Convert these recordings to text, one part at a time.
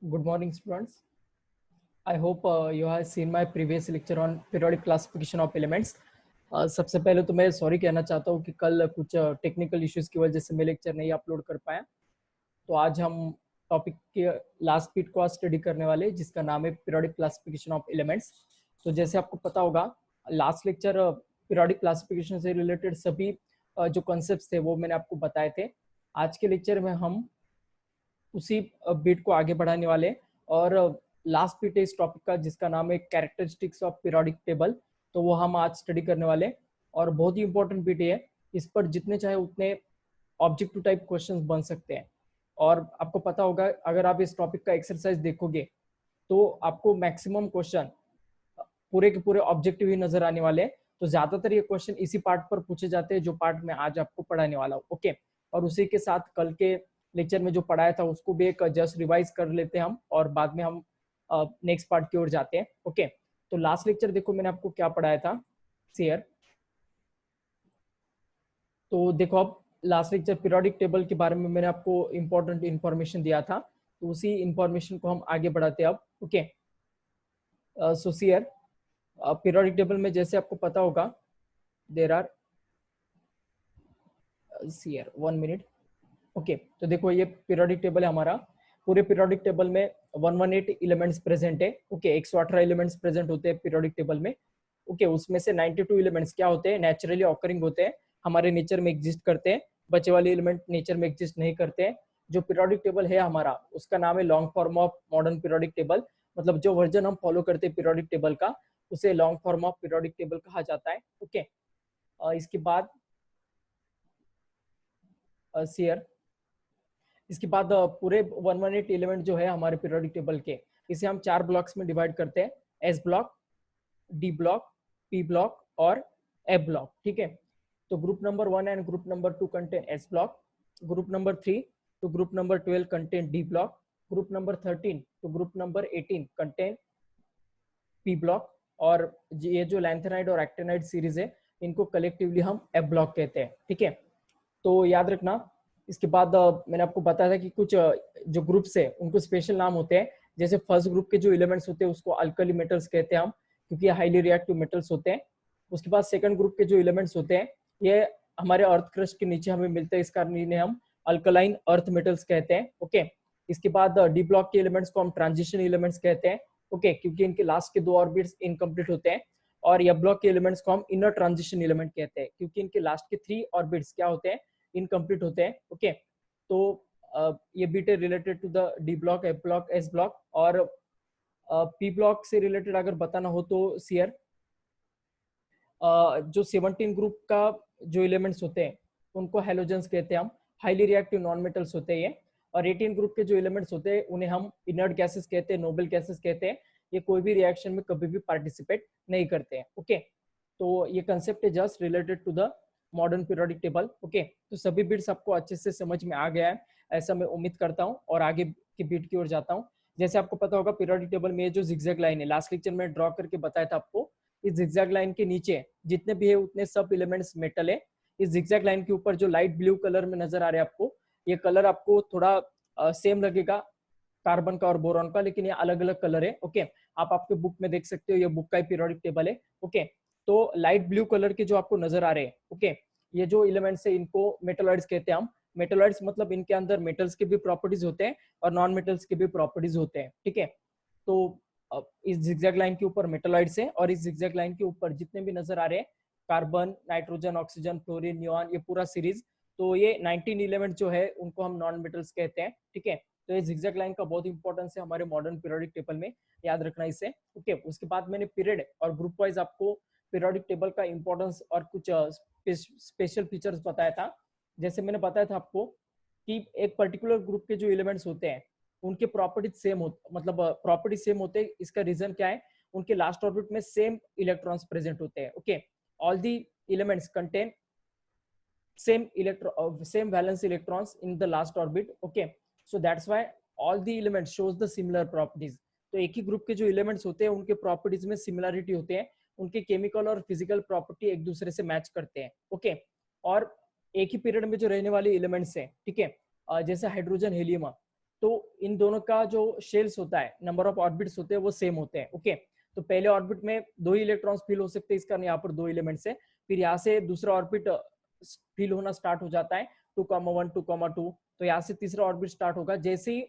Good morning, students. I hope you have seen my previous lecture on periodic classification of elements. सबसे पहले तो मैं sorry कहना चाहता हूँ कि कल कुछ टेक्निकल इश्यूज की वजह से मैं लेक्चर नहीं अपलोड कर पाया। तो आज हम टॉपिक के लास्ट बिट को स्टडी करने वाले जिसका नाम है पीरियोडिक क्लासिफिकेशन ऑफ एलिमेंट्स। तो जैसे आपको पता होगा लास्ट लेक्चर पीरियोडिक क्लासिफिकेशन से रिलेटेड सभी जो कॉन्सेप्ट्स थे वो मैंने आपको बताए थे। आज के लेक्चर में हम उसी बिट को आगे बढ़ाने वाले और लास्ट बिट है इस टॉपिक का जिसका नाम है कैरेक्टरिस्टिक्स ऑफ पीरियोडिक टेबल। तो वो हम आज स्टडी करने वाले और बहुत ही इंपॉर्टेंट बिट है। इस पर जितने चाहे उतने ऑब्जेक्टिव टाइप क्वेश्चंस बन सकते हैं और आपको पता होगा अगर आप इस टॉपिक का एक्सरसाइज देखोगे तो आपको मैक्सिमम क्वेश्चन पूरे के पूरे ऑब्जेक्टिव ही नजर आने वाले हैं। तो ज्यादातर ये क्वेश्चन इसी पार्ट पर पूछे जाते हैं जो पार्ट में आज आपको पढ़ाने वाला हूँ। ओके, और उसी के साथ कल के लेक्चर में जो पढ़ाया था उसको भी एक जस्ट रिवाइज कर लेते हैं हम और बाद में हम नेक्स्ट पार्ट की ओर जाते हैं। ओके, तो लास्ट लेक्चर देखो मैंने आपको क्या पढ़ाया था शेयर। तो देखो अब लास्ट लेक्चर पीरियोडिक टेबल के बारे में मैंने आपको इंपॉर्टेंट इंफॉर्मेशन दिया था, तो उसी इंफॉर्मेशन को हम आगे बढ़ाते हैं अब। Okay, so share periodic table में जैसे आपको पता होगा there are share 1 minute. Okay, तो देखो ये पीरियोडिक टेबल है हमारा। पूरे पीरियोडिक टेबल में 118 एलिमेंट्स प्रेजेंट है। ओके, 118 एलिमेंट्स प्रेजेंट होते हैं पीरियोडिक टेबल में। ओके, उसमें से 92 एलिमेंट्स क्या होते हैं, नेचुरली ऑकरिंग होते हैं, हमारे नेचर में एग्जिस्ट करते हैं। बचे वाले एलिमेंट नेचर में एग्जिस्ट नहीं करते हैं। जो पीरियोडिक टेबल है हमारा उसका नाम है long form of modern periodic table. मतलब जो वर्जन हम फॉलो करते हैं पीरियोडिक टेबल का उसे long form of periodic table कहा जाता है। ओके, इसके बाद शेयर इसके बाद पूरे 118 एलिमेंट जो है हमारे पीरियोडिक टेबल के इसे हम 4 ब्लॉक्स में डिवाइड करते हैं, S block, D block, P block और एफ ब्लॉक। ठीक है, तो group number 1 and group number 2 contain S block, group number 3 to group number 12 contain D block, group number 13 to group number 18 contain P block, और ये जो lanthanide और actinide series है इनको कलेक्टिवली हम एफ ब्लॉक कहते हैं। ठीक है, तो याद रखना। इसके बाद मैंने आपको बताया था कि कुछ जो ग्रुप्स है उनको स्पेशल नाम होते हैं। जैसे फर्स्ट ग्रुप के जो एलिमेंट्स होते हैं उसको अल्कली मेटल्स कहते हैं हम, क्योंकि हाईली रिएक्टिव मेटल्स होते हैं। उसके बाद सेकंड ग्रुप के जो एलिमेंट्स होते हैं ये हमारे अर्थ क्रस्ट के नीचे हमें मिलते हैं, इस कारण इन्हें हम अल्कलाइन अर्थ मेटल्स कहते हैं। ओके, इसके बाद डी ब्लॉक के एलिमेंट्स को हम ट्रांजिशन एलिमेंट्स कहते हैं। ओके, क्योंकि इनके लास्ट के 2 ऑर्बिट्स इनकम्प्लीट होते हैं। और एफ ब्लॉक के एलिमेंट्स को हम इनर ट्रांजिशन एलिमेंट कहते हैं, क्योंकि इनके लास्ट के 3 ऑर्बिट्स क्या होते हैं, इनकम्प्लीट होते हैं। ओके, तो ये बीट है related to the D block, F block, S block. और पी ब्लॉक से रिलेटेड अगर बताना हो तो सीयर जो 17 ग्रुप का जो एलिमेंट्स होते हैं उनको हेलोजेंस कहते हैं हम, हाईली रिएक्टिव नॉन मेटल्स होते हैं ये। और 18 ग्रुप के जो एलिमेंट्स होते हैं उन्हें हम इनर्ट गैसेस कहते हैं, नोबल गैसेस कहते हैं। ये कोई भी रिएक्शन में कभी भी पार्टिसिपेट नहीं करते हैं। ओके, तो ये कंसेप्ट है just related to the modern periodic table. Okay, तो सभी बिट्स आपको अच्छे से समझ में आ गया है ऐसा मैं उम्मीद करता हूँ और आगे की बिट की ओर जाता हूँ। जैसे आपको पता होगा पीरियोडिक टेबल में ये जो जिगजैग लाइन है लास्ट लेक्चर में ड्रॉ करके बताया था आपको, इस जिगजैग लाइन के नीचे जितने भी है उतने सब एलिमेंट्स मेटल है। इस जिगजैग लाइन के ऊपर जो लाइट ब्लू कलर में नजर आ रहा है आपको, ये कलर आपको थोड़ा सेम लगेगा कार्बन का और बोरॉन का, लेकिन ये अलग अलग कलर है। ओके, आप आपके बुक में देख सकते हो, ये बुक का ही पीरियोडिक टेबल है। ओके, तो लाइट ब्लू कलर के जो आपको नजर आ रहे हैं, ओके, ये जो एलिमेंट्स है इनको मेटलॉइड्स कहते हैं हम। मेटलॉइड्स मतलब इनके अंदर मेटल्स के भी प्रॉपर्टीज होते हैं और नॉन मेटल्स के भी प्रॉपर्टीज होते हैं। ठीक है, तो इस जिगजैग लाइन के ऊपर मेटलॉइड्स है और इस जिगजैग लाइन के ऊपर जितने भी नजर आ रहे हैं carbon, nitrogen, oxygen, fluorine, neon, ये पूरा सीरीज, तो ये 19 एलिमेंट जो है उनको हम नॉन मेटल्स कहते हैं। ठीक है, तो ये जिगजैग लाइन का बहुत इंपॉर्टेंस है हमारे मॉडर्न पीरियोडिक टेबल में, याद रखना इसे। ओके, उसके बाद मैंने पीरियड और ग्रुप वाइज आपको पीरियोडिक टेबल का इंपॉर्टेंस और कुछ स्पेशल फीचर्स बताया था। जैसे मैंने बताया था आपको कि एक पर्टिकुलर ग्रुप के जो एलिमेंट्स होते हैं उनके प्रॉपर्टीज सेम होते, मतलब प्रॉपर्टीज सेम होते हैं। इसका रीजन क्या है, उनके लास्ट ऑर्बिट में सेम इलेक्ट्रॉन्स प्रेजेंट होते हैं। Okay, all the elements contain same valence electrons in the last orbit. Okay, so that's why all the elements shows the similar properties. तो एक ही ग्रुप के जो एलिमेंट्स होते हैं उनके प्रॉपर्टीज में सिमिलरिटी होते हैं, उनके केमिकल और फिजिकल प्रॉपर्टी एक दूसरे से मैच करते हैं। ओके, और एक ही पीरियड में जो रहने वाले एलिमेंट्स हैं, ठीक है, जैसे हाइड्रोजन, हीलियम, तो इन दोनों का जो शेल्स होता है, नंबर ऑफ ऑर्बिट्स होते हैं वो सेम होते हैं। ओके, तो पहले ऑर्बिट में 2 ही इलेक्ट्रॉन्स फिल हो सकते हैं, इस कारण यहाँ पर 2 एलिमेंट्स है। फिर यहाँ से दूसरा ऑर्बिट फिल होना स्टार्ट हो जाता है 2,1 2,2, तो यहाँ से तीसरा ऑर्बिट स्टार्ट होगा। जैसे ही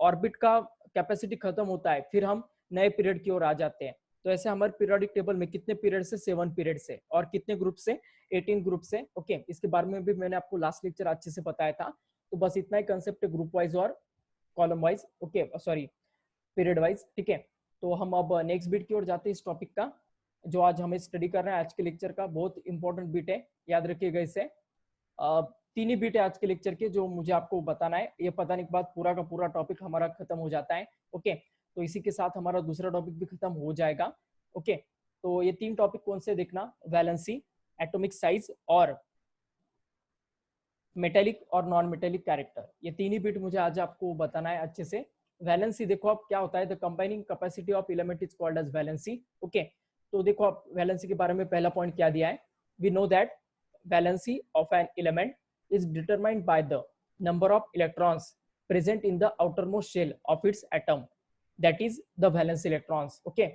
ऑर्बिट का कैपेसिटी खत्म होता है फिर हम नए पीरियड की ओर आ जाते हैं। तो ऐसे हमारे पीरियोडिक टेबल में कितने पीरियड से 7 पीरियड से, और कितने ग्रुप से 18 ग्रुप से। ओके, इसके बारे में भी मैंने आपको लास्ट लेक्चर अच्छे से बताया था। तो बस इतना ही कंसेप्ट है ग्रुप वाइज और column wise, okay sorry period wise. ठीक है, तो हम अब नेक्स्ट बीट की ओर जाते हैं इस टॉपिक का, जो आज हमें स्टडी कर रहे हैं। आज के लेक्चर का बहुत इंपॉर्टेंट बीट है, याद रखिएगा इसे। 3 ही बीट है आज के लेक्चर के जो मुझे आपको बताना है। ये बताने के बाद पूरा का पूरा टॉपिक हमारा खत्म हो जाता है। ओके, तो इसी के साथ हमारा दूसरा टॉपिक भी खत्म हो जाएगा। ओके, तो ये 3 टॉपिक कौन से देखना, वैलेंसी, एटॉमिक साइज और मेटेलिक और नॉन मेटेलिक कैरेक्टर। ये 3 ही बीट मुझे आज आपको बताना है अच्छे से। वैलेंसी देखो आप क्या होता है, the combining capacity of element is called as valency. Okay, तो देखो आप वैलेंसी के बारे में पहला पॉइंट क्या दिया है, we know that valency of an element is determined by the number of electrons present in the outermost shell of its atom, that is the valence electrons. Okay,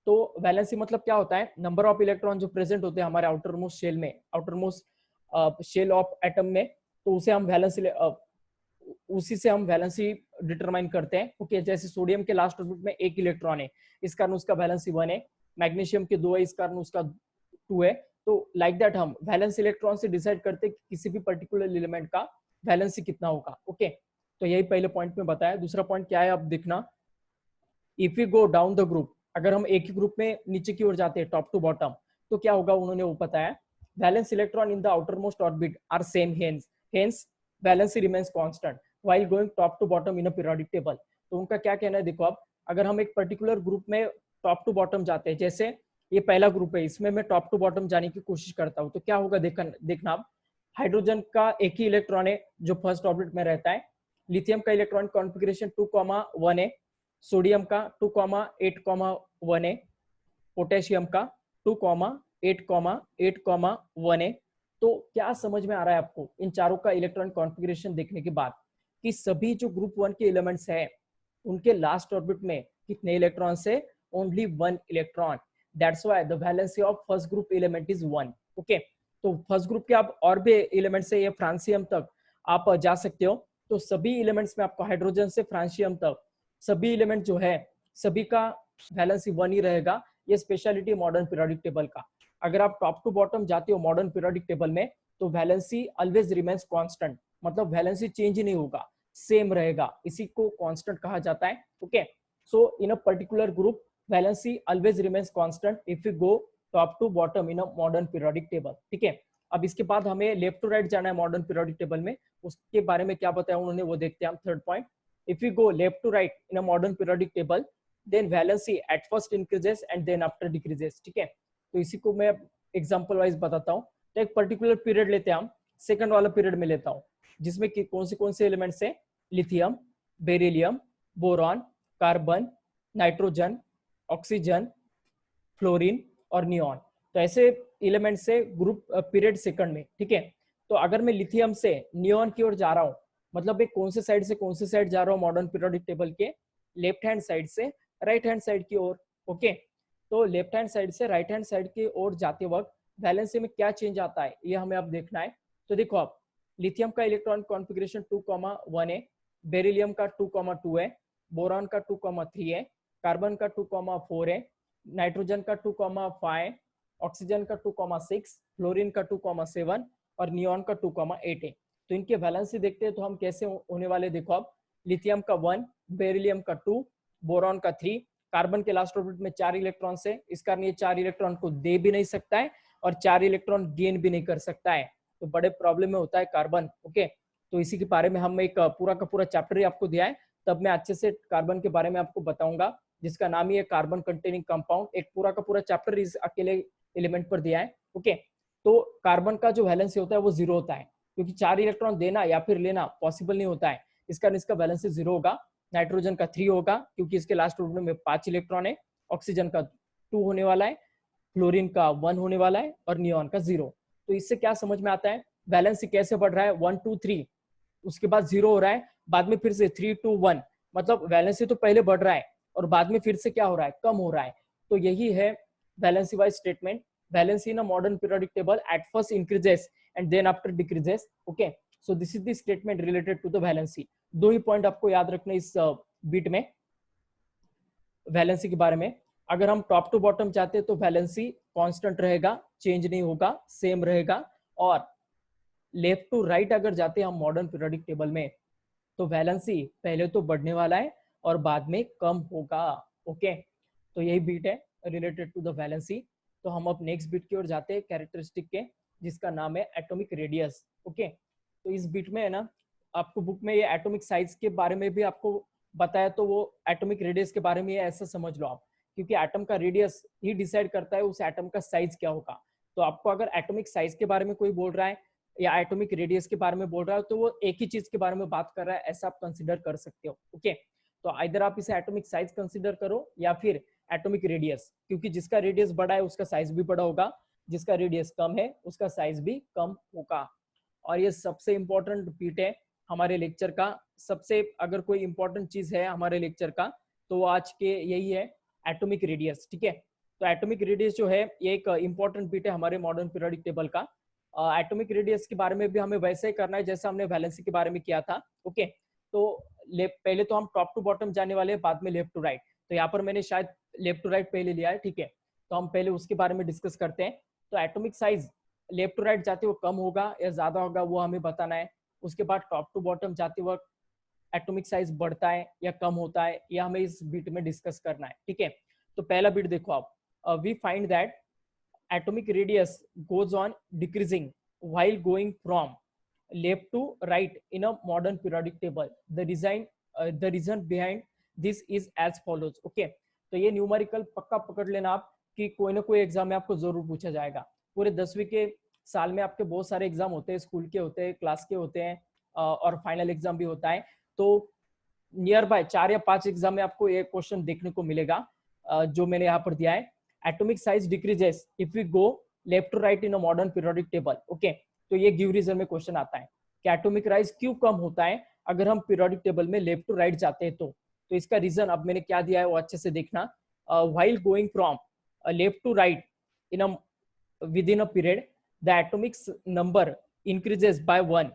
तो वैलेंसी मतलब क्या होता है, नंबर ऑफ इलेक्ट्रॉन जो present होते हैं हमारे outermost shell में, आउटरमोस्ट शेल ऑफ एटम में, तो उसे हम वैलेंस उसी से हम वैलेंसी डिटरमाइन करते हैं। ओके, जैसे सोडियम के लास्ट ऑर्बिट में 1 इलेक्ट्रॉन है, इस कारण उसका वैलेंसी 1 है। मैग्नीशियम के 2 है, इस कारण उसका 2 है। तो लाइक दैट हम वैलेंस इलेक्ट्रॉन से डिसाइड करते हैं कि किसी भी पर्टिकुलर एलिमेंट का वैलेंसी कितना होगा। ओके, तो यही पहले पॉइंट में बताया। दूसरा पॉइंट क्या है अब देखना, if you go down the group, अगर हम एक ही ग्रुप में नीचे की ओर जाते हैं टॉप टू बॉटम, तो क्या होगा उन्होंने वो बताया, valence electron in the outermost orbit are same, hence valency remains constant while going top to bottom in a periodic table. तो उनका क्या कहना है, देखो अब अगर हम एक पर्टिकुलर ग्रुप में टॉप टू बॉटम जाते हैं, जैसे ये पहला ग्रुप है, इसमें मैं टॉप टू बॉटम जाने की कोशिश करता हूँ, तो क्या होगा देखना अब, हाइड्रोजन का एक ही इलेक्ट्रॉन है जो फर्स्ट ऑर्बिट में रहता है, लिथियम का इलेक्ट्रॉन कॉन्फ़िगरेशन 2,1 है, सोडियम का 2,8,1 है, पोटेशियम का 2,8,8,1 है। तो क्या समझ में आ रहा है आपको इन चारों का इलेक्ट्रॉन कॉन्फ़िगरेशन देखने के बाद, कि सभी जो ग्रुप 1 के एलिमेंट्स हैं उनके लास्ट ऑर्बिट में कितने इलेक्ट्रॉन से, only 1 electron. That's why the valency of first group element is 1। Okay, तो फर्स्ट ग्रुप के आप और भी एलिमेंट्स है, ये फ्रांसियम तक आप जा सकते हो। तो सभी एलिमेंट्स में आपको हाइड्रोजन से फ्रांसियम तक सभी एलिमेंट जो है सभी का वैलेंसी 1 ही रहेगा। ये स्पेशलिटी मॉडर्न पीरियोडिक टेबल का। अगर आप टॉप टू बॉटम जाते हो मॉडर्न पीरियोडिक टेबल में, तो वैलेंसी ऑलवेज रिमेन्स कांस्टेंट, मतलब वैलेंसी चेंज ही नहीं होगा, सेम रहेगा, इसी को कांस्टेंट कहा जाता है। Okay, so in a particular group valency always remains constant if you go top to bottom in a modern periodic table. ठीक है, अब इसके बाद हमें लेफ्ट टू राइट जाना है मॉडर्न पीरियोडिक टेबल में, उसके बारे में क्या बताया उन्होंने वो देखते हैं हम। Third point, if we go left to right in a modern periodic table, then valency at first increases and then after decreases। ठीक है, तो इसी को मैं एग्जांपल वाइज बताता हूँ। तो एक पर्टिकुलर पीरियड लेते हैं हम, सेकंड वाला पीरियड में लेता हूँ, जिसमें कौन से एलिमेंट्स है, lithium, beryllium, boron, carbon, nitrogen, oxygen, fluorine और नियॉन। तो ऐसे एलिमेंट से ग्रुप पीरियड सेकंड में। ठीक है, तो अगर मैं लिथियम से नियॉन की ओर जा रहा हूँ, मतलब एक कौन से साइड से कौन से साइड जा रहा हूँ मॉडर्न पीरियोडिक टेबल के, लेफ्ट हैंड साइड से राइट हैंड साइड की ओर। ओके, तो लेफ्ट हैंड साइड से राइट हैंड साइड की ओर जाते वक्त वैलेंसी में क्या चेंज आता है ये हमें अब देखना है। तो देखो आप, लिथियम का इलेक्ट्रॉन कॉन्फ़िगरेशन 2,1 है, बेरिलियम का 2,2 है, बोरॉन का 2,3 है, कार्बन का 2,4 है, नाइट्रोजन का 2,5, ऑक्सीजन का 2,6, फ्लोरीन का 2,7 और नियॉन का 2,8 है। तो इनके वैलेंसी देखते हैं तो हम कैसे होने वाले, देखो अब, लिथियम का 1, बेरिलियम का 2, बोरॉन का 3, कार्बन के लास्ट ऑर्बिट में 4 इलेक्ट्रॉन से, इस कारण ये 4 इलेक्ट्रॉन को दे भी नहीं सकता है और 4 इलेक्ट्रॉन गेन भी नहीं कर सकता है, तो बड़े प्रॉब्लम में होता है कार्बन। ओके, तो इसी के बारे में हम एक पूरा का पूरा चैप्टर ही आपको दिया है, तब मैं अच्छे से कार्बन के बारे में आपको बताऊंगा, जिसका नाम ही है कार्बन कंटेनिंग कंपाउंड। एक पूरा का पूरा चैप्टर इस अकेले एलिमेंट पर दिया है। ओके, तो कार्बन का जो वैलेंसी होता है वो 0 होता है, क्योंकि 4 इलेक्ट्रॉन देना या फिर लेना पॉसिबल नहीं होता है, इस कारण इसका वैलेंसी 0 होगा। नाइट्रोजन का 3 होगा क्योंकि इसके लास्ट ऑर्बिट में 5 इलेक्ट्रॉन है, ऑक्सीजन का 2 होने वाला है, फ्लोरीन का 1 होने वाला है और नियॉन का 0। तो इससे क्या समझ में आता है, वैलेंसी कैसे बढ़ रहा है, 1 2 3, उसके बाद 0 हो रहा है, बाद में फिर से 3 to 1, मतलब वैलेंसी तो पहले बढ़ रहा है और बाद में फिर से क्या हो रहा है, कम हो रहा है। तो यही है valency wise statement. Valency in a modern periodic table at first increases and then after decreases. Okay, so this is the statement related to the valency. दो ही पॉइंट आपको याद रखने इस बीट में वैलेंसी के बारे में। अगर हम टॉप टू बॉटम चाहते हैं तो वैलेंसी कांस्टेंट रहेगा, चेंज नहीं होगा, सेम रहेगा। और लेफ्ट टू राइट अगर जाते हैं हम मॉडर्न पीरियोडिक टेबल में, तो वैलेंसी पहले तो बढ़ने वाला है और बाद में कम होगा। ओके, तो यही बीट है रिलेटेड टू द वैलेंसी। तो हम अब नेक्स्ट बीट की ओर जाते हैं कैरेक्टरिस्टिक के, जिसका नाम है एटॉमिक रेडियस। ओके, तो इस बीट में है ना, आपको बुक में ये एटॉमिक साइज के बारे में भी आपको बताया, तो वो एटॉमिक रेडियस के बारे में ऐसा समझ लो आप, क्योंकि एटम का रेडियस ही डिसाइड करता है उस एटम का साइज क्या होगा। तो आपको अगर एटॉमिक साइज के बारे में कोई बोल रहा है या एटॉमिक रेडियस के बारे में बोल रहा है, तो वो एक ही चीज के बारे में बात कर रहा है, ऐसा आप कंसिडर कर सकते हो। ओके, तो इधर आप इसे एटॉमिक साइज कंसिडर करो या फिर एटॉमिक रेडियस, क्योंकि जिसका रेडियस बड़ा है उसका साइज भी बड़ा होगा, जिसका रेडियस कम है उसका साइज भी कम होगा। और ये सबसे इंपॉर्टेंट बीट है हमारे लेक्चर का। सबसे अगर कोई इंपॉर्टेंट चीज है हमारे लेक्चर का, तो आज के यही है, एटॉमिक रेडियस। ठीक है, तो एटॉमिक रेडियस जो है ये एक इंपॉर्टेंट बीट है हमारे मॉडर्न पीरियोडिक टेबल का। एटॉमिक रेडियस के बारे में भी हमें वैसे ही करना है जैसा हमने वैलेंसी के बारे में किया था। ओके, तो पहले तो हम टॉप टू बॉटम जाने वाले हैं, बाद में लेफ्ट टू राइट। तो यहाँ पर मैंने शायद लेफ्ट टू राइट पहले लिया है। ठीक है, तो हम पहले उसके बारे में डिस्कस करते हैं। तो atomic size left to right जाते हुए कम होगा या ज्यादा होगा, वो हमें बताना है। उसके बाद टॉप टू बॉटम जाते वक्त एटॉमिक साइज बढ़ता है या कम होता है, यह हमें इस बीट में डिस्कस करना है। ठीक है, तो पहला बीट देखो आप, we find that atomic radius goes on decreasing while going from left to right in a modern periodic table. The reason behind this is as follows. Okay, तो ये न्यूमेरिकल पक्का पकड़ लेना आप कि कोई ना कोई एग्जाम में आपको जरूर पूछा जाएगा। पूरे 10वीं के साल में आपके बहुत सारे एग्जाम होते हैं, स्कूल के होते हैं, क्लास के होते हैं, और फाइनल एग्जाम भी होता है। तो नियर बाय 4 या 5 एग्जाम में आपको ये क्वेश्चन देखने को मिलेगा, जो मैंने यहाँ पर दिया है। atomic size decreases if we go left to right in a modern periodic table. Okay, तो ये गिव रीजन में क्वेश्चन आता है कि एटॉमिक राइज क्यों कम होता है अगर हम पीरियोडिक टेबल में लेफ्ट टू राइट जाते हैं। तो इसका रीजन अब मैंने क्या दिया है वो अच्छे से देखना। While going from left to right in a within a period, the atomic number increases by one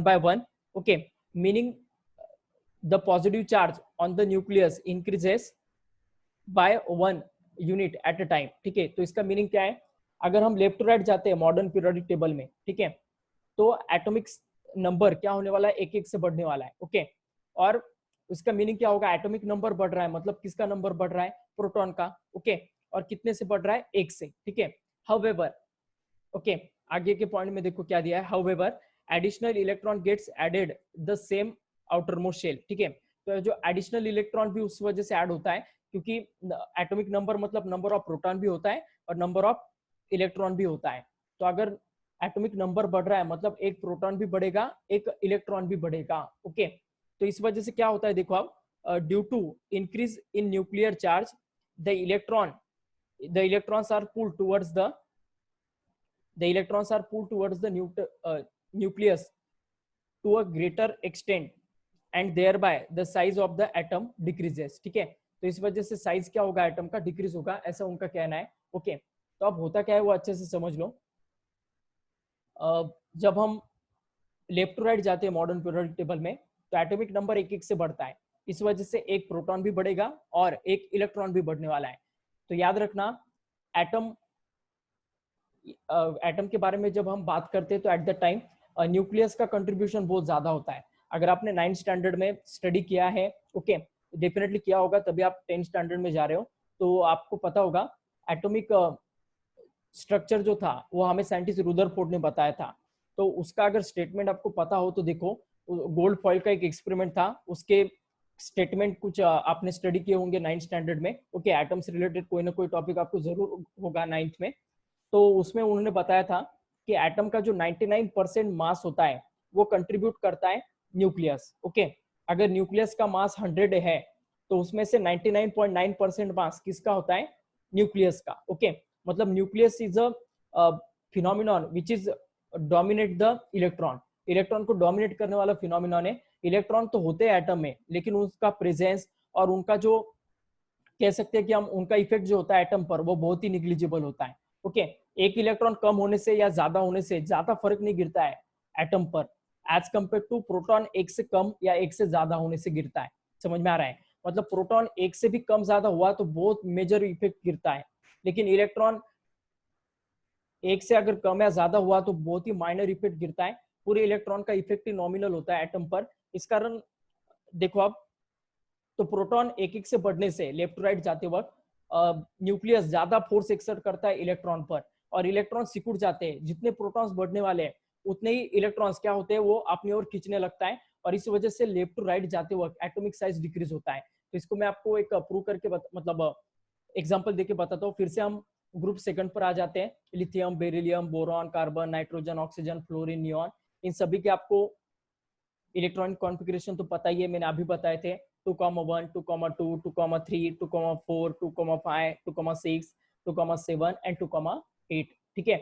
by one. Okay, meaning the positive charge on the nucleus increases by 1 unit at a time. ठीक है, तो इसका meaning क्या है, अगर हम left to right जाते हैं मॉडर्न पीरियोडिक टेबल में, ठीक है, तो एटॉमिक नंबर क्या होने वाला है, एक एक से बढ़ने वाला है। ओके, और उसका मीनिंग क्या होगा, एटॉमिक नंबर बढ़ रहा है, मतलब किसका नंबर बढ़ रहा है, प्रोटॉन का। ओके, और कितने से बढ़ रहा है, एक से। ठीक है, हाउएवर, ओके, आगे के पॉइंट में देखो क्या दिया है, however additional electron gets added the same outermost shell. ठीक है, तो जो एडिशनल इलेक्ट्रॉन भी उस वजह से ऐड होता है, क्योंकि एटॉमिक नंबर मतलब नंबर ऑफ प्रोटॉन भी होता है और नंबर ऑफ इलेक्ट्रॉन भी होता है। तो अगर एटॉमिक नंबर बढ़ रहा है मतलब एक प्रोटॉन भी बढ़ेगा, एक इलेक्ट्रॉन भी बढ़ेगा। ओके, तो इस वजह से क्या होता है, देखो आप, due to increase in nuclear charge the electrons are pulled towards the nucleus to a greater extent and thereby the size of the atom decreases. ठीक है, तो इस वजह से साइज क्या होगा एटम का, डिक्रीज होगा, ऐसा उनका कहना है। ओके, तो अब होता क्या है वो अच्छे से समझ लो। जब हम लेफ्ट टू राइट जाते हैं मॉडर्न पीरियोडिक टेबल में, तो एटॉमिक नंबर एक एक से बढ़ता है, इस वजह से एक प्रोटॉन भी बढ़ेगा और एक इलेक्ट्रॉन भी बढ़ने वाला है। तो याद रखना, एटम के बारे में जब हम बात करते हैं तो एट द टाइम न्यूक्लियस का कंट्रीब्यूशन बहुत ज्यादा होता है। अगर आपने 9th स्टैंडर्ड में स्टडी किया है, ओके, डेफिनेटली किया होगा, तभी आप 10th स्टैंडर्ड में जा रहे हो, तो आपको पता होगा एटॉमिक स्ट्रक्चर जो था वो हमें साइंटिस्ट रुदरफोर्ड ने बताया था। तो उसका अगर स्टेटमेंट आपको पता हो तो देखो, गोल्ड फॉइल का एक एक्सपेरिमेंट था, उसके स्टेटमेंट कुछ आपने स्टडी किए होंगे 9th स्टैंडर्ड में। ओके, एटम से रिलेटेड कोई ना कोई टॉपिक आपको जरूर होगा 9th में। तो उसमें उन्होंने बताया था कि एटम का जो 99% मास होता है वो कंट्रीब्यूट करता है न्यूक्लियस। ओके, अगर न्यूक्लियस का मास 100 है तो उसमें से 99.9% मास किसका होता है, न्यूक्लियस का। ओके, मतलब nucleus is a phenomenon which is dominate the electron, electron को डोमिनेट करने वाला फिनोमिनॉन है इलेक्ट्रॉन तो होते हैं एटम में, लेकिन उसका प्रेजेंस और उनका जो कह सकते हैं कि हम उनका इफेक्ट जो होता है एटम पर वो बहुत ही निग्लिजिबल होता है। ओके, एक इलेक्ट्रॉन कम होने से या ज्यादा होने से ज्यादा फर्क नहीं गिरता है एटम पर, एज कंपेयर टू प्रोटॉन एक से कम या एक से ज्यादा होने से गिरता है। समझ में आ रहा है? मतलब प्रोटॉन एक से भी कम ज्यादा हुआ तो बहुत मेजर इफेक्ट गिरता है, लेकिन इलेक्ट्रॉन एक से अगर कम या ज्यादा हुआ तो बहुत ही माइनर इफेक्ट गिरता है। पूरे इलेक्ट्रॉन का इफेक्ट ही नॉमिनल होता है एटम पर। इस कारण देखो आप, तो प्रोटॉन एक एक से बढ़ने से लेफ्ट टू राइट जाते वक्त न्यूक्लियस ज्यादा फोर्स एक्सर्ट करता है इलेक्ट्रॉन पर, और इलेक्ट्रॉन सिकुड़ जाते हैं। जितने प्रोटॉन्स बढ़ने वाले हैं उतने ही इलेक्ट्रॉन्स क्या होते हैं, वो अपनी ओर खींचने लगता है, और इस वजह से लेफ्ट टू राइट जाते वक्त एटॉमिक साइज डिक्रीज होता है। तो इसको मैं आपको एक प्रूव करके मतलब एग्जांपल देके बताता हूँ। फिर से हम ग्रुप सेकंड पर आ जाते हैं। Lithium, beryllium, boron, carbon, nitrogen, oxygen, fluorine, neon, इन सभी के आपको इलेक्ट्रॉनिक कॉन्फ़िगरेशन तो पता ही है, मैंने अभी बताए थे। 2,1, 2,2, 2,3, 2,4, 2,5, 2,6, 2,7 एंड 2,8। ठीक है,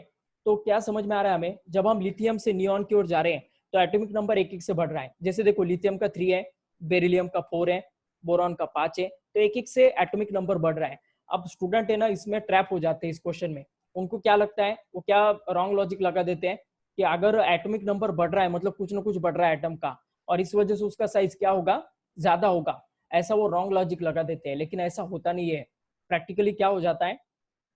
तो क्या समझ में आ रहा है हमें? जब हम लिथियम से नियॉन की ओर जा रहे हैं तो एटॉमिक नंबर एक एक से बढ़ रहा है। जैसे देखो, लिथियम का 3 है, बेरिलियम का 4 है, बोरॉन का 5 है, तो एक एक से एटॉमिक नंबर बढ़ रहा है। अब स्टूडेंट है ना, इसमें ट्रैप हो जाते हैं इस क्वेश्चन में। उनको क्या लगता है, वो क्या रॉन्ग लॉजिक लगा देते हैं कि अगर एटॉमिक नंबर बढ़ रहा है मतलब कुछ ना कुछ बढ़ रहा है एटम का, और इस वजह से उसका साइज क्या होगा, ज्यादा होगा। ऐसा वो रॉन्ग लॉजिक लगा देते हैं, लेकिन ऐसा होता नहीं है। प्रैक्टिकली क्या हो जाता है,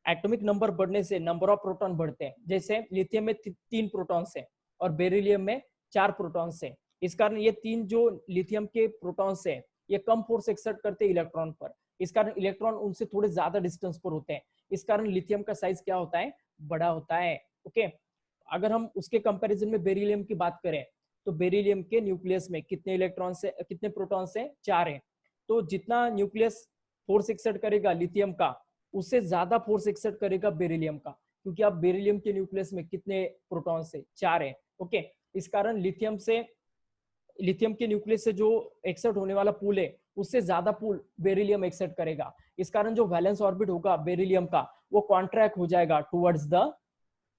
एटॉमिक नंबर बढ़ने से नंबर ऑफ प्रोटॉन बढ़ते हैं। जैसे लिथियम में 3 प्रोटॉन्स है और बेरिलियम में 4 प्रोटॉन्स है। इस कारण ये 3 जो लिथियम के प्रोटॉन्स है ये कम फोर्स एक्सर्ट करते हैं इलेक्ट्रॉन पर। इस कारण इलेक्ट्रॉन उनसे थोड़े ज्यादा डिस्टेंस पर होते हैं। इस कारण लिथियम का साइज क्या होता है, बड़ा होता है। ओके, अगर हम उसके कंपैरिजन में बेरिलियम की बात करें तो बेरिलियम के न्यूक्लियस में कितने इलेक्ट्रॉन से कितने प्रोटॉन से 4 है। तो जितना न्यूक्लियस फोर्स एक्सर्ट करेगा लिथियम का, उससे ज्यादा फोर्स एक्सर्ट करेगा बेरिलियम का, क्योंकि आप बेरिलियम के न्यूक्लियस में कितने प्रोटॉन से 4 है। ओके, इस कारण लिथियम के न्यूक्लियस से जो एक्सर्ट होने वाला पुल है उससे ज्यादा पुल बेरिलियम एक्सर्ट करेगा। इस कारण जो वैलेंस ऑर्बिट होगा बेरिलियम का वो कॉन्ट्रैक्ट हो जाएगा टुवर्ड्स द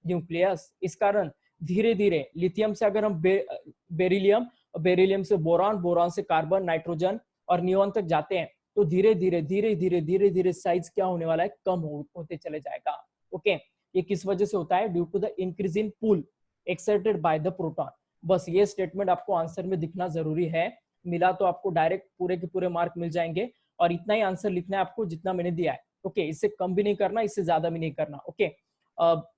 न्यूक्लियस। इस कारण धीरे धीरे लिथियम से अगर हम बेरिलियम, बेरिलियम से बोरॉन, बोरॉन से कार्बन, नाइट्रोजन और नियॉन तक जाते हैं तो धीरे धीरे धीरे धीरे धीरे धीरे साइज क्या होने वाला है, कम होते चले जाएगा। ओके, ये किस वजह से होता है, due to the increase in pull exerted by the proton. बस ये स्टेटमेंट आपको आंसर में दिखना जरूरी है। मिला तो आपको डायरेक्ट पूरे के पूरे मार्क मिल जाएंगे, और इतना ही आंसर लिखना है आपको जितना मैंने दिया है। ओके, इससे कम भी नहीं करना, इससे ज्यादा भी नहीं करना। ओके,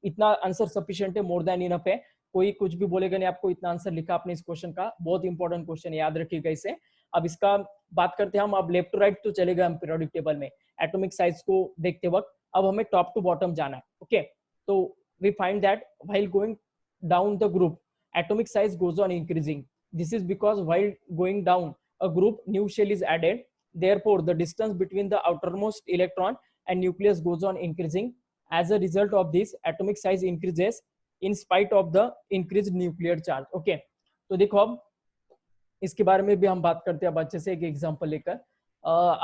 इतना आंसर सफिशिएंट है, मोर देन इनफ है। कोई कुछ भी बोलेगा नहीं, आपको इतना आंसर लिखा आपने इस क्वेश्चन का। बहुत इंपॉर्टेंट क्वेश्चन है, याद रखिएगा इसे। अब इसका बात करते हैं हम। अब लेफ्ट टू राइट तो चलेगा हम पीरियोडिक टेबल में एटॉमिक साइज को देखते वक्त। अब हमें टॉप टू बॉटम जाना है। ओके, तो we find that while going down the group atomic size goes on increasing. This is because while going down a group, new shell is added. Therefore, the distance between the outermost electron and nucleus goes on increasing. As a result of this, atomic size increases in spite of the increased nuclear charge. Okay, तो देखो अब इसके बारे में भी हम बात करते हैं अब अच्छे से एक एग्जांपल लेकर।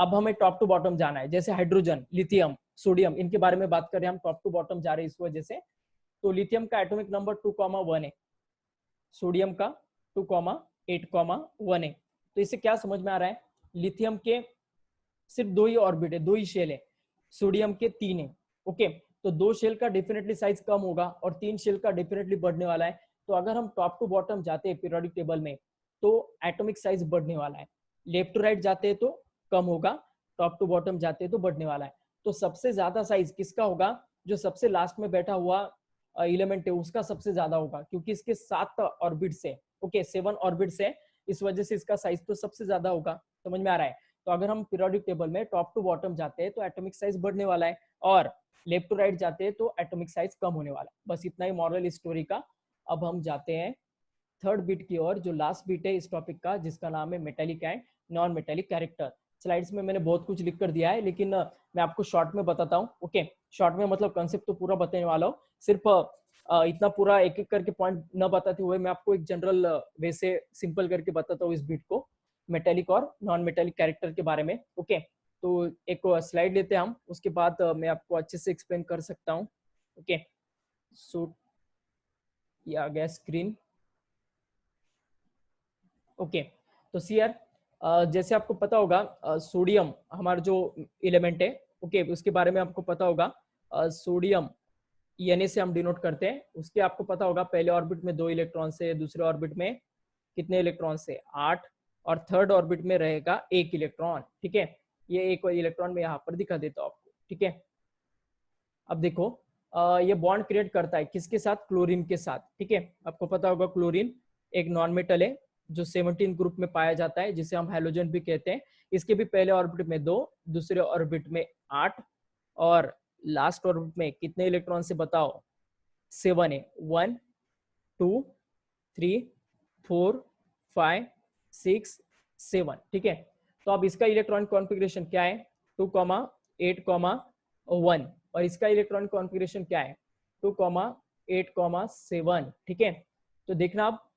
अब हमें टॉप टू बॉटम जाना है। जैसे हाइड्रोजन, लिथियम, सोडियम, इनके बारे में बात करें हम, टॉप टू बॉटम जा रहे हैं इस वजह से। तो लिथियम का एटॉमिक नंबर 2,1 है, सोडियम का 2,8,1 है। तो इससे क्या समझ में आ रहा है, लिथियम के सिर्फ 2 ही ऑर्बिट है, 2 ही शेल है, सोडियम के 3 है। ओके, तो 2 शेल का डेफिनेटली साइज कम होगा और 3 शेल का डेफिनेटली बढ़ने वाला है। तो अगर हम टॉप टू बॉटम जाते हैं पीरियोडिक टेबल में तो एटॉमिक साइज बढ़ने वाला है। लेफ्ट टू राइट जाते हैं तो कम होगा, टॉप टू बॉटम जाते हैं तो बढ़ने वाला है। तो सबसे ज्यादा साइज किसका होगा, जो सबसे लास्ट में बैठा हुआ एलिमेंट है उसका सबसे ज्यादा होगा, क्योंकि इसके 7 ऑर्बिट्स है। ओके, 7 ऑर्बिट्स है, इस वजह से इसका साइज तो सबसे ज्यादा होगा। समझ में आ रहा है? तो अगर हम पीरियोडिक टेबल में टॉप टू बॉटम जाते हैं तो एटॉमिक साइज बढ़ने वाला है, और लेफ्ट टू राइट जाते हैं तो एटॉमिक साइज कम होने वाला है। बस इतना ही मॉरल स्टोरी का। अब हम जाते हैं थर्ड बीट की ओर, जो लास्ट बीट है इस टॉपिक का, जिसका नाम है metallic and non metallic character. Slides में मैंने बहुत कुछ लिख कर दिया है, लेकिन मैं आपको शॉर्ट में बताता हूँ। ओके, शॉर्ट में मतलब कंसेप्ट तो पूरा बताने वाला हूँ, सिर्फ इतना पूरा एक एक करके पॉइंट न बताते हुए मैं आपको एक जनरल वे से सिंपल करके बताता हूँ इस बीट को, मेटेलिक और नॉन मेटेलिक कैरेक्टर के बारे में। ओके, तो एक स्लाइड लेते हैं हम, उसके बाद मैं आपको अच्छे से एक्सप्लेन कर सकता हूँ। ओके, सो ये आ गया स्क्रीन। ओके, तो सीआर जैसे आपको पता होगा सोडियम हमारा जो एलिमेंट है, ओके, उसके बारे में आपको पता होगा। सोडियम Na से हम डिनोट करते हैं। उसके आपको पता होगा पहले ऑर्बिट में 2 इलेक्ट्रॉन से, दूसरे ऑर्बिट में कितने इलेक्ट्रॉन से, 8, और थर्ड ऑर्बिट में रहेगा 1 इलेक्ट्रॉन। ठीक है, ये 1 इलेक्ट्रॉन में यहाँ पर दिखा देता हूँ आपको। ठीक है, अब देखो ये बॉन्ड क्रिएट करता है किसके साथ, क्लोरीन के साथ। ठीक है, आपको पता होगा क्लोरीन एक नॉन मेटल है जो 17 ग्रुप में पाया जाता है, जिसे हम हैलोजन भी कहते हैं। इसके भी पहले ऑर्बिट में 2, दूसरे ऑर्बिट में 8, और लास्ट ऑर्बिट में कितने इलेक्ट्रॉन से बताओ, 7 है। 1 2 3 4 5 6 7। ठीक है, तो अब इसका इलेक्ट्रॉनिक कॉन्फ़िगरेशन क्या है, 2, 8, 1, और इसका इलेक्ट्रॉनिक कॉन्फ़िगरेशन क्या है, 2, 8, 7। ठीक है, तो देखना आप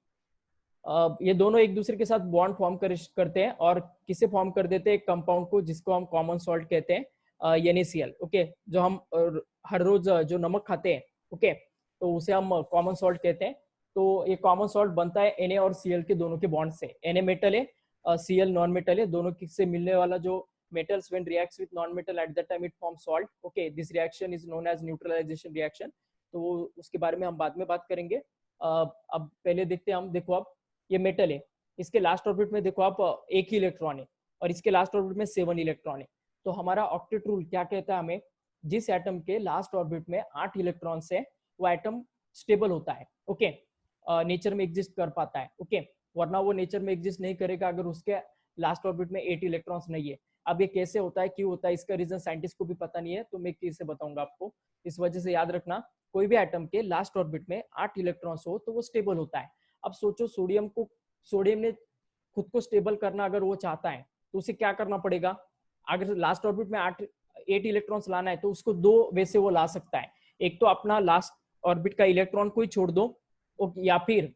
ये दोनों एक दूसरे के साथ बॉन्ड फॉर्म करते हैं, और किसे फॉर्म कर देते हैं, एक कंपाउंड को जिसको हम कॉमन सॉल्ट कहते हैं, NaCl। ओके, जो हम हर रोज जो नमक खाते हैं, ओके, तो उसे हम कॉमन सॉल्ट कहते हैं। तो ये कॉमन सॉल्ट बनता है Na और Cl के दोनों के बॉन्ड से। Na मेटल है, Cl नॉन मेटल है, दोनों से मिलने वाला जो metals when reacts with non-metal at that time it forms salt. Okay, this reaction is known as neutralization reaction. तो उसके बारे में हम बाद में बात करेंगे। अब पहले देखते हैं हम, देखो अब ये मेटल है, इसके लास्ट ऑर्बिट में देखो आप 1 ही इलेक्ट्रॉन है, और इसके लास्ट ऑर्बिट में 7 इलेक्ट्रॉन है। तो हमारा ऑक्टेट रूल क्या कहता है हमें, जिस एटम के लास्ट ऑर्बिट में 8 इलेक्ट्रॉन है वो एटम स्टेबल होता है। ओके, नेचर में एग्जिस्ट कर पाता है। ओके, वरना वो नेचर में एग्जिस्ट नहीं करेगा अगर उसके लास्ट ऑर्बिट में 8 इलेक्ट्रॉन्स नहीं है। अब ये कैसे होता है, क्यों होता है, इसका रीजन साइंटिस्ट को भी पता नहीं है, तो मैं कैसे बताऊंगा आपको। इस वजह से याद रखना, कोई भी एटम के लास्ट ऑर्बिट में 8 इलेक्ट्रॉन्स हो तो वो स्टेबल होता है। अब सोचो सोडियम ने खुद को स्टेबल करना अगर वो चाहता है तो उसे क्या करना पड़ेगा, अगर लास्ट ऑर्बिट में 8 इलेक्ट्रॉन्स लाना है तो उसको 2 वे से वो ला सकता है। एक तो अपना लास्ट ऑर्बिट का इलेक्ट्रॉन को ही छोड़ दो, या फिर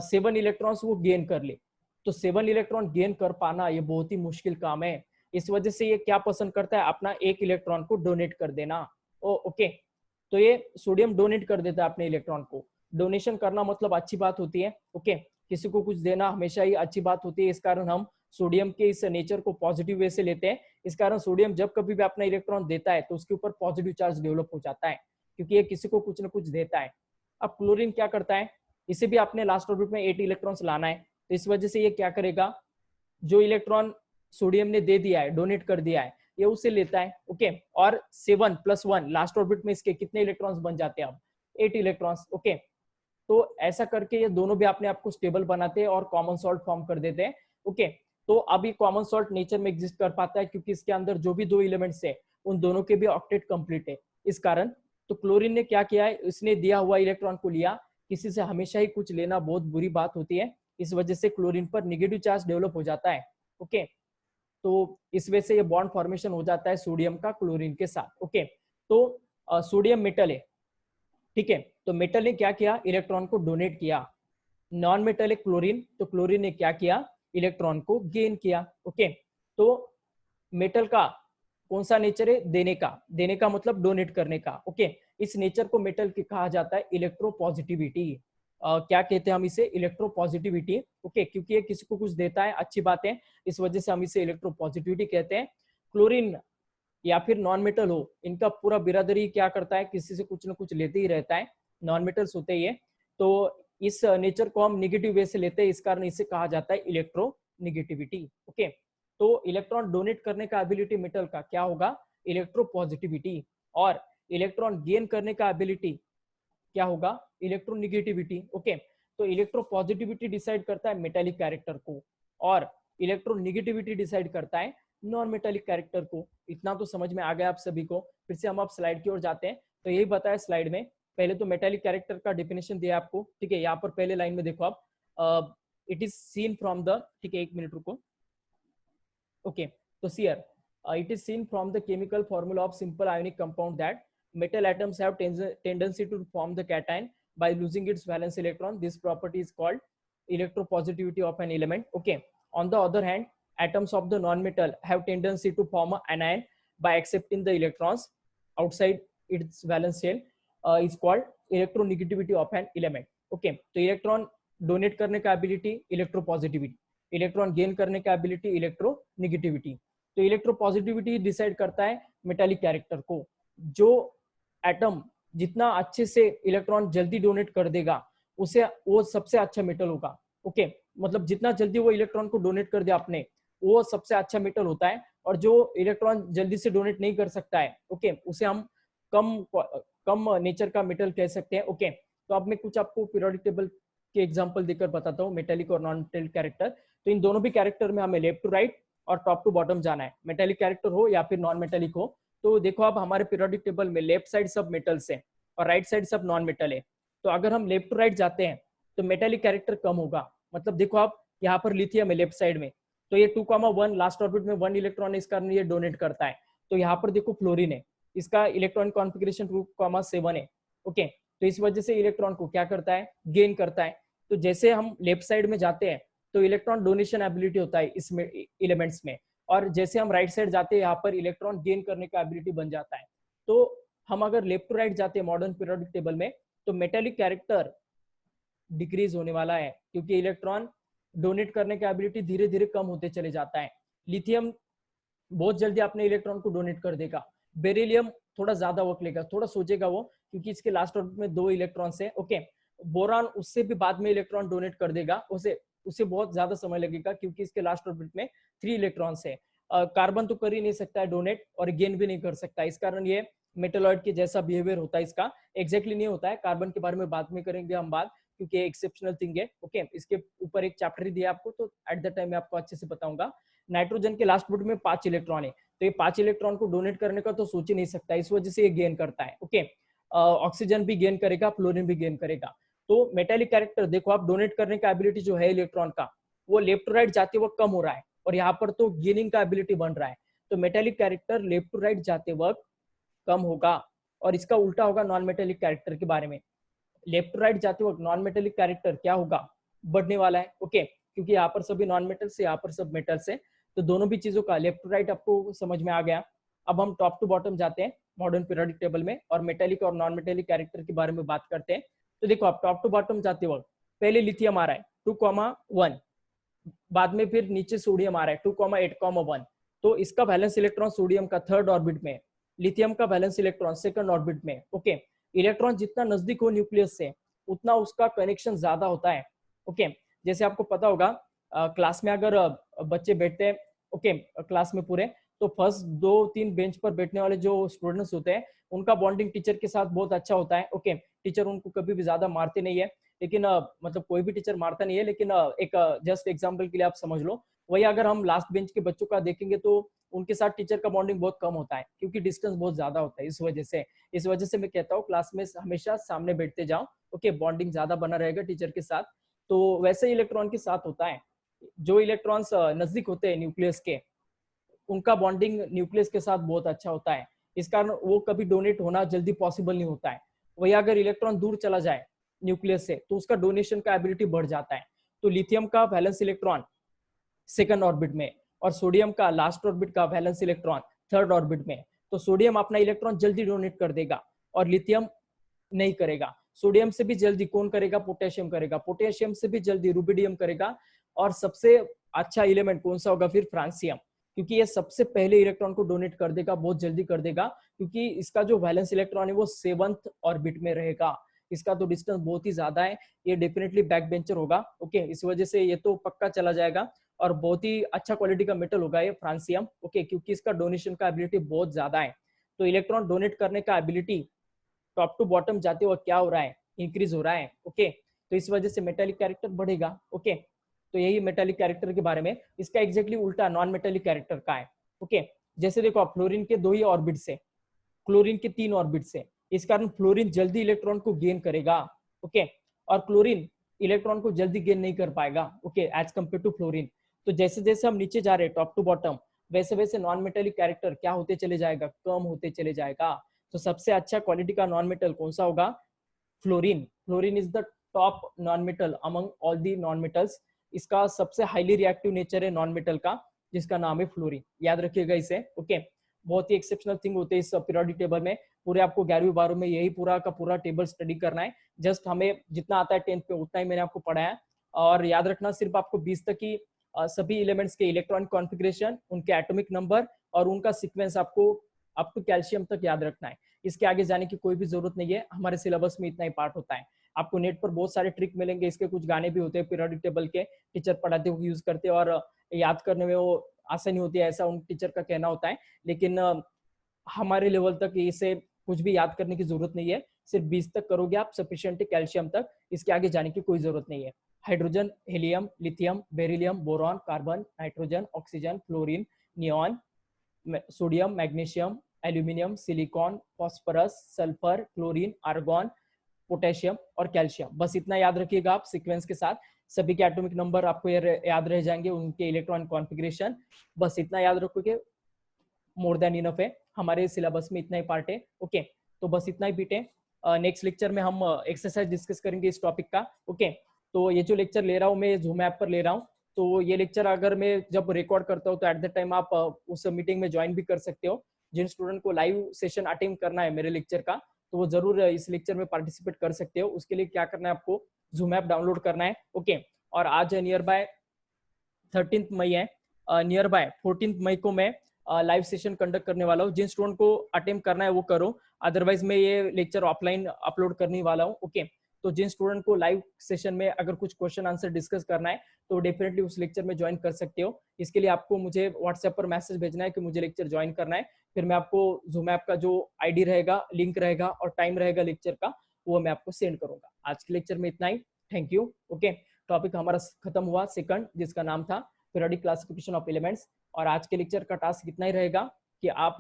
7 इलेक्ट्रॉन्स वो गेन कर ले। तो 7 इलेक्ट्रॉन गेन कर पाना ये बहुत ही मुश्किल काम है। इस वजह से ये क्या पसंद करता है, अपना 1 इलेक्ट्रॉन को डोनेट कर देना। ओके, तो ये सोडियम डोनेट कर देता है अपने इलेक्ट्रॉन को। डोनेशन करना मतलब अच्छी बात होती है। ओके, किसी को कुछ देना हमेशा ही अच्छी बात होती है। इस कारण हम सोडियम के इस नेचर को पॉजिटिव वे से लेते हैं। इस कारण सोडियम जब कभी भी अपना इलेक्ट्रॉन देता है तो उसके ऊपर पॉजिटिव चार्ज डेवलप हो जाता है, क्योंकि ये किसी को कुछ ना कुछ देता है। अब क्लोरीन क्या करता है, इसे भी अपने लास्ट ऑर्बिट में 8 इलेक्ट्रॉन्स लाना है, तो इस वजह से ये क्या करेगा, जो इलेक्ट्रॉन सोडियम ने दे दिया है, डोनेट कर दिया है, ये उसे लेता है। ओके, और 7 + 1 लास्ट ऑर्बिट में इसके कितने इलेक्ट्रॉन्स बन जाते हैं, अब 8 इलेक्ट्रॉन्स। ओके, तो ऐसा करके ये दोनों भी अपने आप को स्टेबल बनाते हैं और कॉमन सॉल्ट फॉर्म कर देते हैं। ओके, तो अब ये कॉमन सॉल्ट नेचर में एग्जिस्ट कर पाता है क्योंकि इसके अंदर जो भी 2 एलिमेंट्स है उन दोनों के भी ऑक्टेट कंप्लीट है। इस कारण तो क्लोरीन ने क्या किया है, इसने दिया हुआ इलेक्ट्रॉन को लिया। किसी से हमेशा ही कुछ लेना बहुत बुरी बात होती है, इस वजह से क्लोरीन पर नेगेटिव चार्ज डेवलप हो जाता है। ओके, तो इस वजह से ये बॉन्ड फॉर्मेशन हो जाता है सोडियम का क्लोरीन के साथ। ओके, तो सोडियम मेटल है, ठीक है, तो मेटल ने क्या किया, इलेक्ट्रॉन को डोनेट किया। नॉन मेटल है क्लोरीन, तो क्लोरीन ने क्या किया, इलेक्ट्रॉन को गेन किया। ओके, तो मेटल का कौन सा नेचर है, देने का मतलब डोनेट करने का। ओके, इस नेचर को मेटल की कहा जाता है इलेक्ट्रोपॉजिटिविटी। क्या कहते हैं हम इसे, इलेक्ट्रोपॉजिटिविटी। ओके, क्योंकि ये किसी को कुछ देता है, अच्छी बात है, इस वजह से हम इसे इलेक्ट्रोपॉजिटिविटी कहते हैं। क्लोरीन या फिर नॉन मेटल हो, इनका पूरा बिरादरी क्या करता है, किसी से कुछ ना कुछ लेते ही रहता है, नॉन मेटल्स होते ही है। तो इस नेचर को हम निगेटिव वे से लेते हैं, इस कारण इसे कहा जाता है इलेक्ट्रो निगेटिविटी। ओके, तो इलेक्ट्रॉन डोनेट करने का एबिलिटी मेटल का क्या होगा, इलेक्ट्रोपॉजिटिविटी, और इलेक्ट्रॉन गेन करने का एबिलिटी क्या होगा, इलेक्ट्रोनिगेटिविटी। ओके, तो इलेक्ट्रोपॉजिटिविटी डिसाइड करता है मेटालिक कैरेक्टर को, और इलेक्ट्रोनिगेटिविटी डिसाइड करता है नॉन मेटालिक कैरेक्टर को। इतना तो समझ में आ गया आप सभी को। फिर से हम आप स्लाइड की ओर जाते हैं, तो यही बताया स्लाइड में। पहले तो मेटालिक कैरेक्टर का डेफिनेशन दिया आपको, ठीक है, यहाँ पर पहले लाइन में देखो आप, it is seen from the, ठीक है, 1 मिनट रुको। ओके, तो shear it is seen from the chemical formula of simple ionic compound that metal atoms have tendency to form the cation by losing its valence electron. This property is called electropositivity of an element. Okay, on the other hand, atoms of the non-metal have tendency to form an anion by accepting the electrons outside its valence shell. Is called electronegativity of an element. Okay, तो electron donate करने का ability electropositivity, electron gain करने का ability, electronegativity. तो electropositivity decide करता है metallic character को। जो एटम जितना अच्छे से इलेक्ट्रॉन जल्दी डोनेट कर देगा उसे वो सबसे अच्छा मेटल होगा। ओके, मतलब जितना जल्दी वो इलेक्ट्रॉन को डोनेट कर दे आपने, वो सबसे अच्छा मेटल होता है। और जो इलेक्ट्रॉन जल्दी से डोनेट नहीं कर सकता है, ओके, उसे हम कम कम नेचर का मेटल कह सकते हैं। ओके, तो अब मैं कुछ आपको पीरियोडिक टेबल के एग्जांपल देकर बताता हूँ, मेटेलिक और नॉन मेटेलिक कैरेक्टर। तो इन दोनों भी कैरेक्टर में हमें लेफ्ट टू राइट और टॉप टू बॉटम जाना है, मेटेलिक कैरेक्टर हो या फिर नॉन मेटेलिक हो। तो देखो अब हमारे पीरियोडिक टेबल में लेफ्ट साइड सब मेटल्स है और राइट साइड सब नॉन मेटल है। तो अगर हम लेफ्ट टू राइट जाते हैं तो मेटेलिक कैरेक्टर कम होगा। मतलब देखो आप यहाँ पर लिथियम है लेफ्ट साइड में, तो ये 2,1 लास्ट ऑर्बिट में 1 इलेक्ट्रॉन है, इस कारण ये डोनेट करता है। तो यहाँ पर देखो फ्लोरीन है, इसका इलेक्ट्रॉन कॉन्फ़िगरेशन 2,7 है। ओके, तो इस वजह से इलेक्ट्रॉन को क्या करता है, गेन करता है। तो जैसे हम लेफ्ट साइड में जाते हैं तो इलेक्ट्रॉन डोनेशन एबिलिटी होता है इसमें एलिमेंट्स में, और जैसे हम राइट साइड जाते हैं यहाँ पर इलेक्ट्रॉन गेन करने का एबिलिटी बन जाता है। तो हम अगर लेफ्ट टू राइट जाते हैं मॉडर्न पीरियोडिक टेबल में तो मेटेलिक कैरेक्टर डिक्रीज होने वाला है, क्योंकि इलेक्ट्रॉन डोनेट करने का एबिलिटी धीरे धीरे कम होते चले जाता है। लिथियम बहुत जल्दी अपने इलेक्ट्रॉन को डोनेट कर देगा, बेरिलियम थोड़ा ज्यादा वक्त लेगा, थोड़ा सोचेगा वो, क्योंकि इसके लास्ट ऑर्बिट में 2 इलेक्ट्रॉन्स है। ओके, बोरान उससे भी बाद में इलेक्ट्रॉन डोनेट कर देगा, उसे उसे बहुत ज्यादा समय लगेगा क्योंकि इसके लास्ट ऑर्बिट में 3 इलेक्ट्रॉन्स है। कार्बन तो कर ही नहीं सकता है डोनेट और गेन भी नहीं कर सकता, इस कारण ये मेटलॉइड के जैसा बिहेवियर होता है इसका, एग्जैक्टली नहीं होता है। कार्बन के बारे में बाद में करेंगे हम बात, क्योंकि एक्सेप्शनल थिंग है। ओके, इसके ऊपर एक चैप्टर ही दिया आपको, तो एट द टाइम मैं आपको अच्छे से बताऊंगा। नाइट्रोजन के लास्ट ऑर्बिट में 5 इलेक्ट्रॉन है, तो ये 5 इलेक्ट्रॉन को डोनेट करने का तो सोच ही नहीं सकता, इस वजह से ये गेन करता है। ओके, ऑक्सीजन भी गेन करेगा, फ्लोरीन भी गेन करेगा। तो मेटेलिक कैरेक्टर देखो आप, डोनेट करने का एबिलिटी जो है इलेक्ट्रॉन का, वो लेफ्ट टू राइट जाते वक्त कम हो रहा है, और यहाँ पर तो गेनिंग का एबिलिटी बन रहा है। तो metallic character left to right जाते वक्त कम होगा, और इसका उल्टा होगा नॉन मेटेलिक कैरेक्टर के बारे में। लेफ्ट टू राइट जाते वक्त नॉन मेटेलिक कैरेक्टर क्या होगा, बढ़ने वाला है। ओके, क्योंकि यहाँ पर सभी नॉन मेटल से, यहाँ पर सब मेटल से, तो दोनों भी चीजों का लेफ्ट टू राइट आपको समझ में आ गया। अब हम टॉप टू बॉटम जाते हैं मॉडर्न पीरियोडिक टेबल में, और मेटेलिक और नॉन मेटेलिक कैरेक्टर के बारे में बात करते हैं। तो देखो आप टॉप टू बॉटम जाते वक्त पहले लिथियम आ रहा है 2,1, बाद में फिर नीचे सोडियम आ रहा है 2,8,1। तो इसका वैलेंस इलेक्ट्रॉन सोडियम का थर्ड ऑर्बिट में, लिथियम का वैलेंस इलेक्ट्रॉन सेकंड ऑर्बिट में। ओके, इलेक्ट्रॉन जितना नजदीक हो न्यूक्लियस से उतना उसका कनेक्शन ज्यादा होता है। ओके, जैसे आपको पता होगा क्लास में अगर बच्चे बैठते हैं, ओके, क्लास में पूरे, तो फर्स्ट 2-3 बेंच पर बैठने वाले जो स्टूडेंट्स होते हैं उनका बॉन्डिंग टीचर के साथ बहुत अच्छा होता है। ओके, टीचर उनको कभी भी ज्यादा मारते नहीं है, लेकिन मतलब कोई भी टीचर मारता नहीं है, लेकिन एक जस्ट एग्जांपल के लिए आप समझ लो, वही अगर हम लास्ट बेंच के बच्चों का देखेंगे तो उनके साथ टीचर का बॉन्डिंग बहुत कम होता है, क्योंकि डिस्टेंस बहुत ज्यादा होता है। इस वजह से मैं कहता हूँ क्लास में हमेशा सामने बैठते जाओ। ओके, बॉन्डिंग ज्यादा बना रहेगा टीचर के साथ। तो वैसे इलेक्ट्रॉन के साथ होता है, जो इलेक्ट्रॉन्स नजदीक होते हैं न्यूक्लियस के, उनका बॉन्डिंग न्यूक्लियस के साथ बहुत अच्छा होता है, इस कारण वो कभी डोनेट होना जल्दी पॉसिबल नहीं होता है। वही अगर इलेक्ट्रॉन दूर चला जाए न्यूक्लियस से तो उसका डोनेशन का एबिलिटी बढ़ जाता है। तो लिथियम का वैलेंस इलेक्ट्रॉन सेकंड ऑर्बिट में, और सोडियम का लास्ट ऑर्बिट का वैलेंस इलेक्ट्रॉन थर्ड ऑर्बिट में। तो सोडियम अपना इलेक्ट्रॉन जल्दी डोनेट कर देगा और लिथियम नहीं करेगा। सोडियम से भी जल्दी कौन करेगा, पोटेशियम करेगा, पोटेशियम से भी जल्दी रुबिडियम करेगा। और सबसे अच्छा एलिमेंट कौन सा होगा फिर, फ्रांसियम, क्योंकि ये सबसे पहले इलेक्ट्रॉन को डोनेट कर देगा, बहुत जल्दी कर देगा, क्योंकि इसका जो वैलेंस इलेक्ट्रॉन है वो 7th ऑर्बिट में रहेगा। इसका तो डिस्टेंस बहुत ही ज्यादा है, ये डेफिनेटली बैक बेंचर होगा। ओके, इस वजह से ये तो पक्का चला जाएगा, और बहुत ही अच्छा क्वालिटी का मेटल होगा ये फ्रांसियम। ओके, क्योंकि इसका डोनेशन का एबिलिटी बहुत ज्यादा है। तो इलेक्ट्रॉन डोनेट करने का एबिलिटी टॉप टू बॉटम जाते हुए क्या हो रहा है, इंक्रीज हो रहा है। ओके, तो इस वजह से मेटालिक कैरेक्टर बढ़ेगा। ओके, तो यही मेटालिक कैरेक्टर के बारे में। इसका एग्जैक्टली उल्टा नॉन मेटालिक कैरेक्टर का है। ओके, जैसे देखो आप, फ्लोरीन के 2 ही ऑर्बिट से, क्लोरीन के 3 ऑर्बिट से, इस कारण फ्लोरीन जल्दी इलेक्ट्रॉन को गेन करेगा। ओके, और क्लोरीन इलेक्ट्रॉन को जल्दी गेन नहीं कर पाएगा, okay, as compare to fluorine. तो जैसे जैसे हम नीचे जा रहे हैं टॉप टू बॉटम, वैसे वैसे नॉन मेटेलिक कैरेक्टर क्या होते चले जाएगा, कम होते चले जाएगा। तो सबसे अच्छा क्वालिटी का नॉन मेटल कौन सा होगा, fluorine. Fluorine is the top non metal among all the non metals. इसका सबसे हाईली रिएक्टिव नेचर है नॉन मेटल का, जिसका नाम है फ्लोरीन, याद रखिएगा इसे। ओके, बहुत ही एक्सेप्शनल थिंग होते हैं इस पीरियोडिक टेबल में। पूरे आपको 11वीं 12वीं में यही पूरा का पूरा टेबल स्टडी करना है। जस्ट हमें जितना आता है 10th पे उतना ही मैंने आपको पढ़ाया, और याद रखना सिर्फ आपको 20 तक ही सभी एलिमेंट्स के इलेक्ट्रॉनिक कॉन्फ़िगरेशन, उनके एटॉमिक नंबर और उनका सीक्वेंस आपको अप टू कैल्शियम तक याद रखना है। इसके आगे जाने की कोई भी जरूरत नहीं है, हमारे सिलेबस में इतना ही पार्ट होता है। आपको नेट पर बहुत सारे ट्रिक मिलेंगे, इसके कुछ गाने भी होते हैं पीरियोडिक टेबल के, टीचर पढ़ाते हुए यूज करते हैं और याद करने में वो आसानी होती है, ऐसा उन टीचर का कहना होता है। लेकिन हमारे लेवल तक इसे कुछ भी याद करने की जरूरत नहीं है, सिर्फ 20 तक करोगे आप सफिशिएंट कैल्शियम तक, इसके आगे जाने की कोई जरूरत नहीं है। Hydrogen, helium, lithium, beryllium, boron, carbon, nitrogen, oxygen, fluorine, neon, sodium, magnesium, aluminium, silicon, phosphorus, sulphur, chlorine, argon, potassium और कैल्शियम, बस इतना याद रखिएगा आप सीक्वेंस के साथ। सभी के एटॉमिक नंबर आपको याद रह जाएंगे, उनके इलेक्ट्रॉन कॉन्फ़िगरेशन, बस इतना याद रखोगे, मोर देन इनफ है। हमारे सिलेबस में इतना ही पार्ट है। ओके, तो बस इतना ही बीटे। नेक्स्ट लेक्चर में हम एक्सरसाइज डिस्कस करेंगे इस टॉपिक का। ओके, तो ये जो लेक्चर ले रहा हूँ मैं जूम ऐप पर ले रहा हूँ, तो ये लेक्चर अगर मैं जब रिकॉर्ड करता हूँ तो एट द टाइम आप उस मीटिंग में ज्वाइन भी कर सकते हो। जिन स्टूडेंट को लाइव सेशन अटेंड करना है मेरे लेक्चर का, तो वो जरूर इस लेक्चर में पार्टिसिपेट कर सकते हो। उसके लिए क्या करना है, आपको जूम ऐप डाउनलोड करना है। ओके, और आज नियर बाय 13 मई है, नियर बाय 14 मई को मैं लाइव सेशन कंडक्ट करने वाला हूँ। जिन स्टूडेंट को अटेम्प्ट करना है वो करो, अदरवाइज मैं ये लेक्चर ऑफलाइन अपलोड करने वाला हूँ। ओके, तो जिन स्टूडेंट को लाइव सेशन में अगर कुछ क्वेश्चन आंसर डिस्कस करना है तो डेफिनेटली उस लेक्चर में ज्वाइन कर सकते हो। इसके लिए आपको मुझे व्हाट्सएप पर मैसेज भेजना है कि मुझे लेक्चर ज्वाइन करना है, फिर मैं आपको जूम ऐप का जो आईडी रहेगा, लिंक रहेगा और टाइम रहेगा लेक्चर का, वो मैं आपको सेंड करूंगा। आज के लेक्चर में इतना ही, थैंक यू। ओके, टॉपिक हमारा खत्म हुआ सेकंड, जिसका नाम था पीरियोडिक क्लासिफिकेशन ऑफ एलिमेंट्स। और आज के लेक्चर का टास्क इतना ही रहेगा कि आप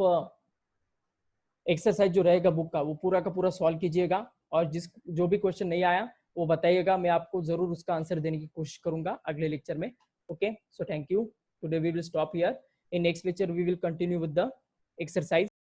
एक्सरसाइज जो रहेगा बुक का वो पूरा का पूरा सॉल्व कीजिएगा, और जो भी क्वेश्चन नहीं आया वो बताइएगा, मैं आपको जरूर उसका आंसर देने की कोशिश करूंगा अगले लेक्चर में। Okay, so thank you, today we will stop here, in next lecture we will continue with the exercise.